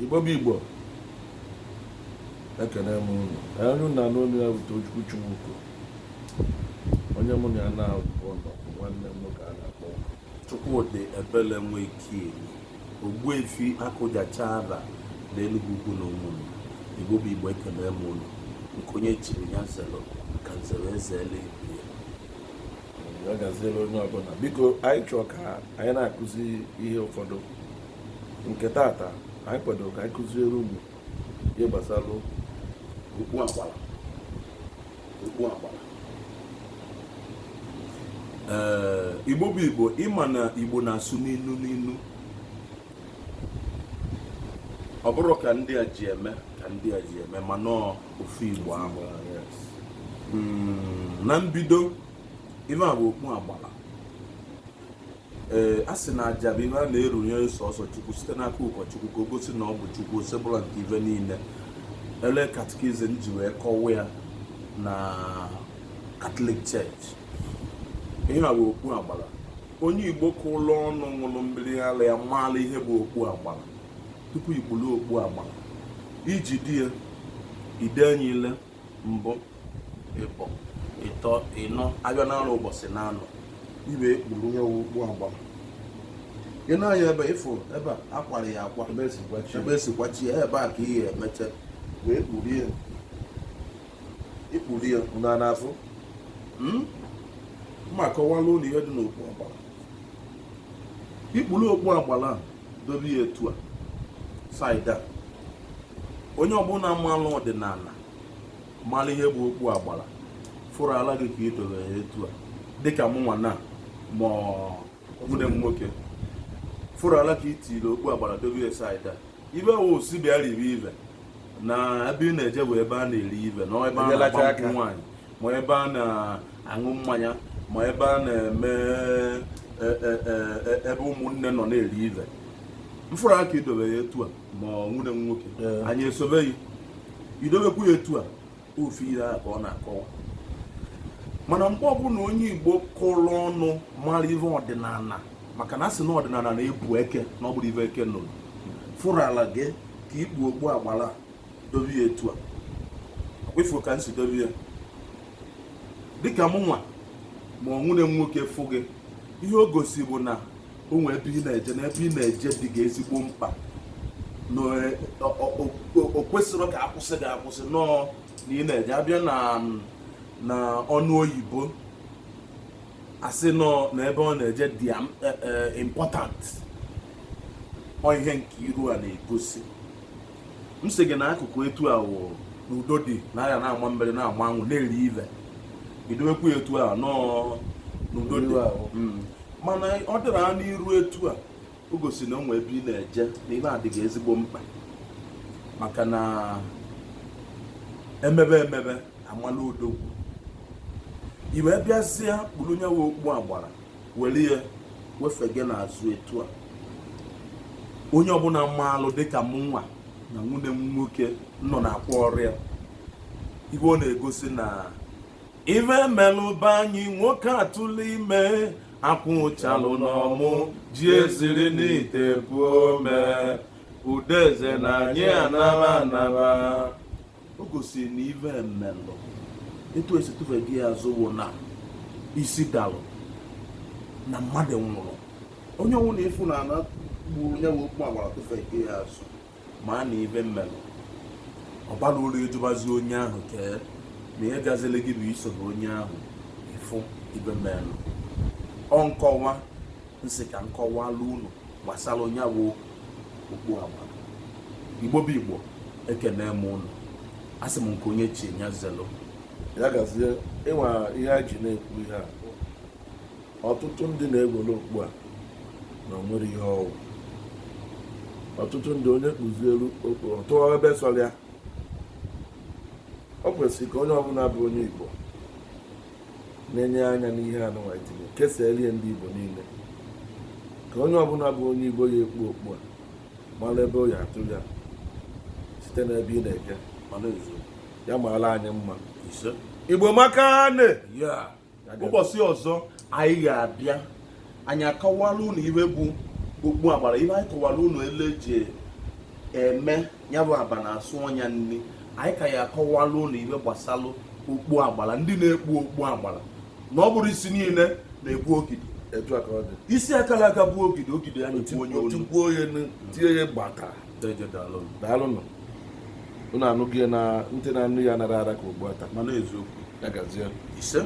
Igbo bụ Igbo ekene m unu onye nna n'onu ya wute Ojukwu Chumuko onye mụ na ya na-abụ nwanne m ka a na-akpọ Chukwudi Ebele Nweke Ogbuefi Akụjachara n'Enugu ugwu na ụmụnne. Igbo bụ Igbo ekene m unu nke onye chiri ya zelo ka nzere eze eluigwe. ya gaziela onye ọbụla biko anyị chọọ ka anyị na-akụzi ihe ụfọdụ nke tata anyị kwadoro ka anyị kụziere unu ihe gbasara Okpu agbara. Igbo bụ Igbo ịma na Igbo na-asụ n'inu ọ bụrụ ka ndị a ji eme mana ofu Igbo ahụ. Na mbido ife a bụ okpu agbara. A sị na aja bụ ihe a na-erunye sọsọ Chukwu site n'aka ụkọchukwu ka o gosi na ọ bụ Chukwu osebụla nke ife niile. Ele katikizim ji wee kọwa ya na Catholic Church. Ihe a bụ okpu agbara. Onye Igbo ka ụlọ ọnụ ṅụrụ mmiri ara ya maala ihe bụ okpu agbara tupu ikpulu okpu agbara. Iji di ya ide anyị ile mbụ ịbọ ịtọ ịnọ abịa n'arụ ụbọchị na-anọ ibe ekpuru ya okpu agbara. Ị na-anya ebe ịfụ ebe a akwara ya akwa ebe esi kwachi ya ebe a ka ihe emeche wee ikpuru ya na n'afọ mma akọwala ụlọ ihe dị n'okpu agbara. Ikpuru okpu agbara dobe ya etu a saịda onye ọbụla mmalụ ọdịnala mara ihe bụ okpu agbara fụrụ ala gị ka ị dobe ya etu a dịka mụnwa na ma nwunye m nwoke fụrụ ala ka ị tiri okpu agbara dobe ya saịda ibe wo osi bịa ribe ibe na ebe ị na-eje bụ ebe a na-eri ibe na ebe a na-agba nkwụ nwaanyị ma ebe a na-aṅụ mmanya ma ebe a na-eme ebe ụmụnne nọ na-eri ibe mfụrụ aka idobe ya etu a ma nwunye m nwoke anyị esobeghị idobekwu ya etu a ofe ire a ka ọ na-akọwa. Mana mgbe ọbụla onye Igbo kụrụ ọnụ mara ife ọdịnala maka na asị na ọdịnala na-ebu eke na ọ bụrụ ife eke nụrụ fụrụ ala gị ka ikpu okpu agbara dobe ya etu a kwefuru ka m si dobe ya dịka mụnwa ma nwunye m nwoke fụ gị ihe o gosi bụ na o nwee ebe ị na-eje na ebe ị na-eje dị gị ezigbo mkpa na o kwesịrị ka akwụsị gị akwụsị nọọ na ị na-eje abịa na ọnụ oyibo asị nọ na ebe ọ na-eje dị important ọ ihe nke iru a na-egosi. M sị gị na akụkụ etu a wụ n'udo dị na ya na-ama mmiri na-ama anwụ na-eri ive idowekwu etu a nọọ n'udo dị mana ọ dịrị ha n'iru etu a o gosi na o nwee ebe ị na-eje na ihe adịghị ezigbo mkpa maka na emebe amala odogwu iwe bịazịa kpuru nyawa okpu agbara were ya wefe gị n'azụ etu a onye ọbụla mmalụ dịka mụnwa na nwunye m nwoke nọ na-akwa ọrịa ibe ọ na-egosi na ife melụba anyị nwoke atụla ime akwụchalụ n'ọmụ ji eziri n'ite pụọ mee udeze na anyị anaba o gosiri na ife emelụ etu esi tụfe gị azụ wụ na isi dalụ na mmadụ nwụrụ onye ọnwụ na ịfụ na ana gburu ya okpu agbara tụfe gị azụ ma a na ife mmelụ ọbara ụlọ ejubazi onye ahụ kee na ihe gazili gị bụ isobe onye ahụ ịfụ ibe mmelụ ọ nkọwa nsị ka nkọwalụ unu gbasara onye bụ okpu agbara. Igbo bụ Igbo ekene m unu asị m nke onye chi nya zelo ya gazie ịnwa ihe a ji na-ekwu ihe a ọtụtụ ndị na-egwere okpu a na onwere ihe ọwụ ọtụtụ ndị onye kpụzielu okpu ọtụọ ebe sọrọ ya ọ kwesịrị ka onye ọbụla bụ onye Igbo na-enye anya n'ihe anụnwa itinye kesaelie ndị Igbo niile ka onye ọbụla bụ onye Igbo ya ekpu okpu a mara ebe o ya atụ ya site n'ebe ị na-eje ya maara anyị mma Igbo maka nne ya ụbọchị ọzọ anyị ga-abịa anyị akọwala unu iwe bụ okpu agbara ihe anyị kọwara unu ele eji eme ya bụ aba na-asụ ọnya nri anyị ka ya akọwalụ na ibe gbasalụ okpu agbala ndị na-ekpu okpu agbala na ọ bụrụ isi niile na-ekwu ogidi etu a ka ọ dị isi akara aka bụ ogidi anyị kwu onye olu otukwu onye tie ya gbata daalụnụ unu anụghị na ntị na anụ ya nara ara ka ugbu a taa mana eziokwu ya gazie ise